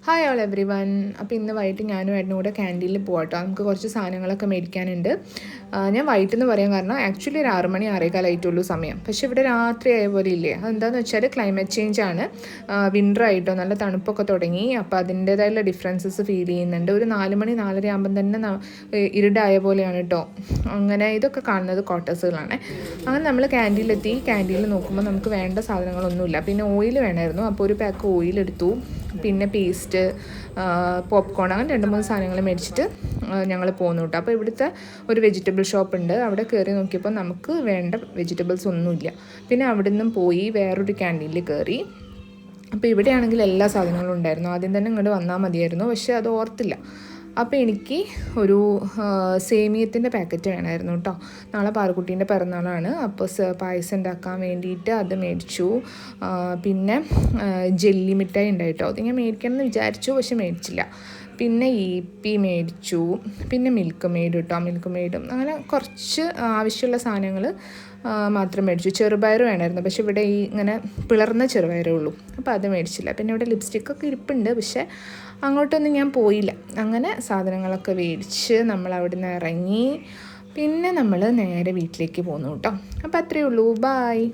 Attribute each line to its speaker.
Speaker 1: Hi all every one. അപ്പോൾ ഇന്ന് വൈകിട്ട് ഞാനും ഏട്ടനും കൂടെ ക്യാൻറ്റീനിൽ പോകാം കേട്ടോ. നമുക്ക് കുറച്ച് സാധനങ്ങളൊക്കെ മേടിക്കാനുണ്ട്. ഞാൻ വൈകിട്ട് എന്ന് പറയാൻ കാരണം ആക്ച്വലി ഒരു 6 മണി 6:15 സമയം. പക്ഷേ ഇവിടെ രാത്രി ആയ പോലെ ഇല്ലേ? അതെന്താണെന്ന് വെച്ചാൽ ക്ലൈമറ്റ് ചേഞ്ച് ആണ്. വിൻ്റർ ആയിട്ടോ, നല്ല തണുപ്പൊക്കെ തുടങ്ങി. അപ്പോൾ അതിൻ്റേതായുള്ള ഡിഫറൻസസ് ഫീൽ ചെയ്യുന്നുണ്ട്. ഒരു 4 മണി 4:30 ആകുമ്പം തന്നെ ഇരുടായ പോലെയാണ് കേട്ടോ. അങ്ങനെ ഇതൊക്കെ കാണുന്നത് ക്വാർട്ടേഴ്സുകളാണ്. അങ്ങനെ നമ്മൾ ക്യാൻറ്റീനിലെത്തി. ക്യാൻറ്റീനിൽ നോക്കുമ്പോൾ നമുക്ക് വേണ്ട സാധനങ്ങളൊന്നുമില്ല. പിന്നെ ഓയിൽ വേണമായിരുന്നു. അപ്പോൾ ഒരു പാക്ക് ഓയിൽ എടുത്തു. പിന്നെ പേസ്റ്റ്, പോപ്കോൺ, അങ്ങനെ 2-3 സാധനങ്ങൾ മേടിച്ചിട്ട് ഞങ്ങൾ പോന്നു കേട്ടോ. അപ്പോൾ ഇവിടുത്തെ ഒരു വെജിറ്റബിൾ ഷോപ്പ് ഉണ്ട്. അവിടെ കയറി നോക്കിയപ്പോൾ നമുക്ക് വേണ്ട വെജിറ്റബിൾസ് ഒന്നുമില്ല. പിന്നെ അവിടെ നിന്നും പോയി വേറൊരു ക്യാൻറ്റീനിൽ കയറി. അപ്പോൾ ഇവിടെയാണെങ്കിൽ എല്ലാ സാധനങ്ങളും ഉണ്ടായിരുന്നു. ആദ്യം തന്നെ ഇങ്ങോട്ട് വന്നാൽ മതിയായിരുന്നു, പക്ഷേ അത് ഓർത്തില്ല. അപ്പോൾ എനിക്ക് ഒരു സേമിയത്തിൻ്റെ പാക്കറ്റ് വേണമായിരുന്നു കേട്ടോ. നാളെ പാറുക്കുട്ടീൻ്റെ പിറന്നാളാണ്. അപ്പോൾ പായസം ഉണ്ടാക്കാൻ വേണ്ടിയിട്ട് അത് മേടിച്ചു. പിന്നെ ജെല്ലി മിഠായി ഉണ്ടായിട്ടോ. അത് ഞാൻ മേടിക്കണം എന്ന് വിചാരിച്ചു, പക്ഷെ മേടിച്ചില്ല. പിന്നെ ഈപ്പി മേടിച്ചു. പിന്നെ മിൽക്ക് മെയ്ഡ് കേട്ടോ. മിൽക്ക് മെയ്ഡും അങ്ങനെ കുറച്ച് ആവശ്യമുള്ള സാധനങ്ങൾ മാത്രം മേടിച്ചു. ചെറുപയർ വേണമായിരുന്നു, പക്ഷെ ഇവിടെ ഈ ഇങ്ങനെ പിളർന്ന ചെറുപയറേ ഉള്ളൂ. അപ്പോൾ അത് മേടിച്ചില്ല. പിന്നെ ഇവിടെ ലിപ്സ്റ്റിക്കൊക്കെ ഇരിപ്പുണ്ട്, പക്ഷേ അങ്ങോട്ടൊന്നും ഞാൻ പോയില്ല. അങ്ങനെ സാധനങ്ങളൊക്കെ മേടിച്ച് നമ്മൾ അവിടെ നിന്ന് ഇറങ്ങി. പിന്നെ നമ്മൾ നേരെ വീട്ടിലേക്ക് പോന്നു കേട്ടോ. അപ്പോൾ അത്രയേ ഉള്ളൂ. ബായ്.